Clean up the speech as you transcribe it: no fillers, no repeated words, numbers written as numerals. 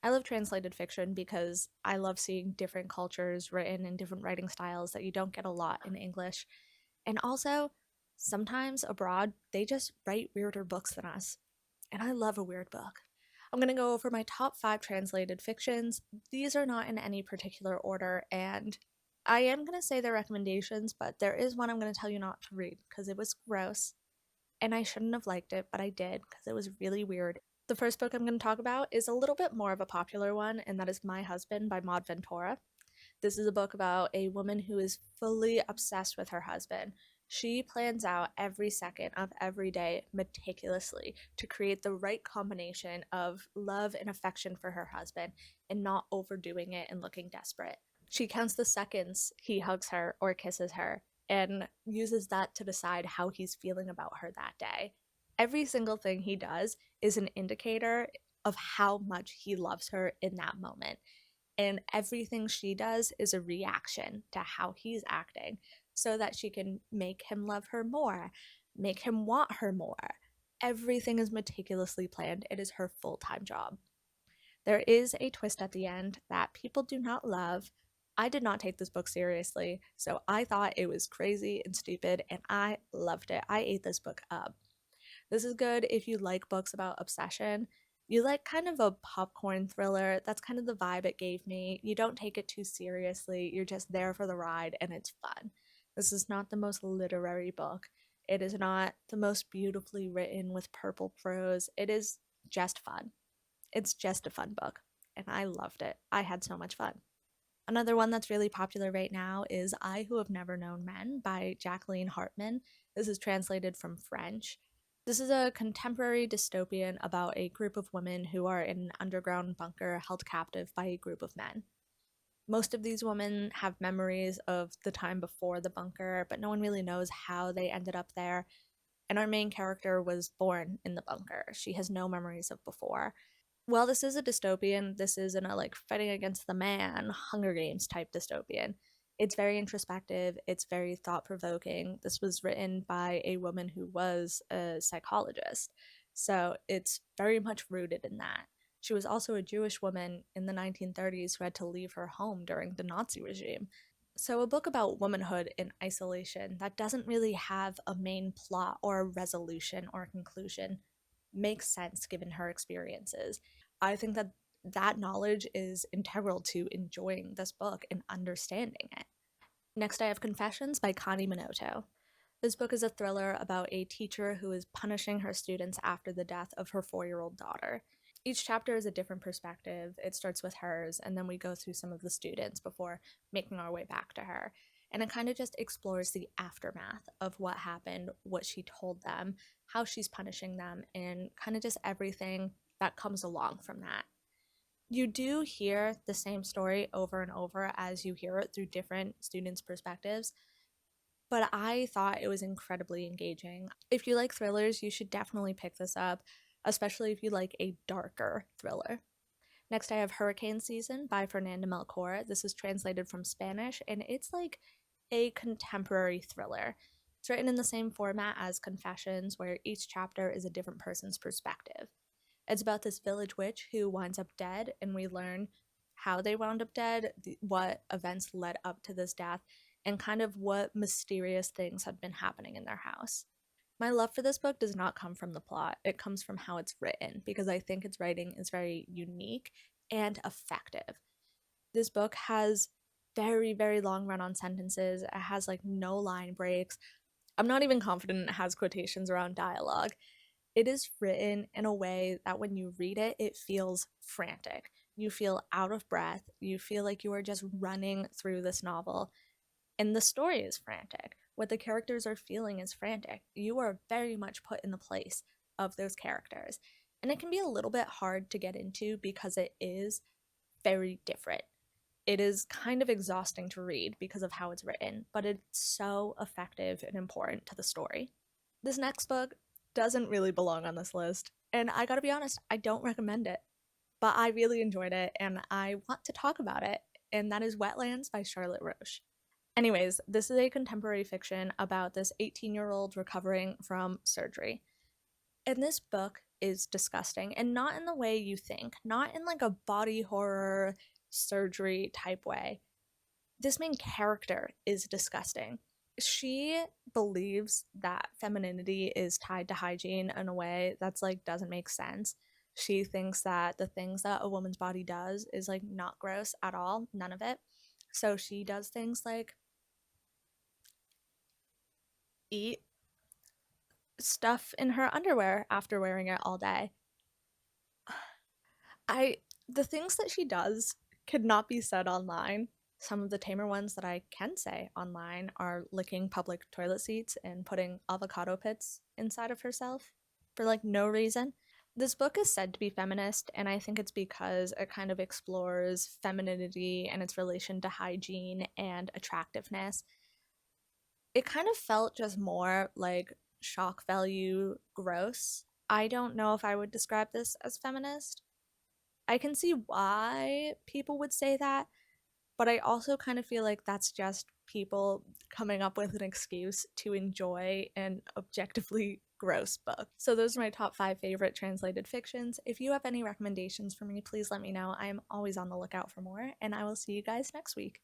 I love translated fiction because I love seeing different cultures written in different writing styles that you don't get a lot in English. And also, sometimes abroad, they just write weirder books than us. And I love a weird book. I'm going to go over my top 5 translated fictions. These are not in any particular order, and I am going to say they're recommendations, but there is one I'm going to tell you not to read because it was gross and I shouldn't have liked it, but I did because it was really weird. The first book I'm going to talk about is a little bit more of a popular one, and that is My Husband by Maud Ventura. This is a book about a woman who is fully obsessed with her husband. She plans out every second of every day meticulously to create the right combination of love and affection for her husband and not overdoing it and looking desperate. She counts the seconds he hugs her or kisses her and uses that to decide how he's feeling about her that day. Every single thing he does is an indicator of how much he loves her in that moment. And everything she does is a reaction to how he's acting so that she can make him love her more, make him want her more. Everything is meticulously planned. It is her full time job. There is a twist at the end that people do not love. I did not take this book seriously, so I thought it was crazy and stupid, and I loved it. I ate this book up. This is good if you like books about obsession. You like kind of a popcorn thriller. That's kind of the vibe it gave me. You don't take it too seriously. You're just there for the ride and it's fun. This is not the most literary book. It is not the most beautifully written with purple prose. It is just fun. It's just a fun book. And I loved it. I had so much fun. Another one that's really popular right now is I Who Have Never Known Men by Jacqueline Hartman. This is translated from French. This is a contemporary dystopian about a group of women who are in an underground bunker held captive by a group of men. Most of these women have memories of the time before the bunker, but no one really knows how they ended up there. And our main character was born in the bunker. She has no memories of before. While this is a dystopian, this isn't a like fighting against the man, Hunger Games type dystopian. It's very introspective, it's very thought provoking. This was written by a woman who was a psychologist, so it's very much rooted in that. She was also a Jewish woman in the 1930s who had to leave her home during the Nazi regime. So, a book about womanhood in isolation that doesn't really have a main plot or a resolution or a conclusion makes sense given her experiences. I think that that knowledge is integral to enjoying this book and understanding it. Next, I have Confessions by Connie Minoto. This book is a thriller about a teacher who is punishing her students after the death of her 4-year-old daughter. Each chapter is a different perspective. It starts with hers, and then we go through some of the students before making our way back to her. And it kind of just explores the aftermath of what happened, what she told them, how she's punishing them, and kind of just everything that comes along from that. You do hear the same story over and over as you hear it through different students' perspectives, but I thought it was incredibly engaging. If you like thrillers, you should definitely pick this up, especially if you like a darker thriller. Next, I have Hurricane Season by Fernanda Melchor. This is translated from Spanish, and it's like a contemporary thriller. It's written in the same format as Confessions, where each chapter is a different person's perspective. It's about this village witch who winds up dead, and we learn how they wound up dead, what events led up to this death, and kind of what mysterious things had been happening in their house. My love for this book does not come from the plot, it comes from how it's written, because I think its writing is very unique and effective. This book has very, very long run on sentences, it has like no line breaks. I'm not even confident it has quotations around dialogue. It is written in a way that when you read it, it feels frantic. You feel out of breath. You feel like you are just running through this novel. And the story is frantic. What the characters are feeling is frantic. You are very much put in the place of those characters. And it can be a little bit hard to get into because it is very different. It is kind of exhausting to read because of how it's written, but it's so effective and important to the story. This next book doesn't really belong on this list, and I gotta be honest, I don't recommend it, but I really enjoyed it and I want to talk about it, and that is Wetlands by Charlotte Roche. Anyways, this is a contemporary fiction about this 18-year-old recovering from surgery. In this book, is disgusting, and not in the way you think, not in like a body horror surgery type way. This main character is disgusting. She believes that femininity is tied to hygiene in a way that's like doesn't make sense. She thinks that the things that a woman's body does is like not gross at all, none of it. So she does things like eat stuff in her underwear after wearing it all day. I the things that she does could not be said online. Some of the tamer ones that I can say online are licking public toilet seats and putting avocado pits inside of herself for like no reason. This book is said to be feminist, and I think it's because it kind of explores femininity and its relation to hygiene and attractiveness. It kind of felt just more like shock value gross. I don't know if I would describe this as feminist. I can see why people would say that, but I also kind of feel like that's just people coming up with an excuse to enjoy an objectively gross book. So, those are my top 5 favorite translated fictions. If you have any recommendations for me, please let me know. I am always on the lookout for more, and I will see you guys next week.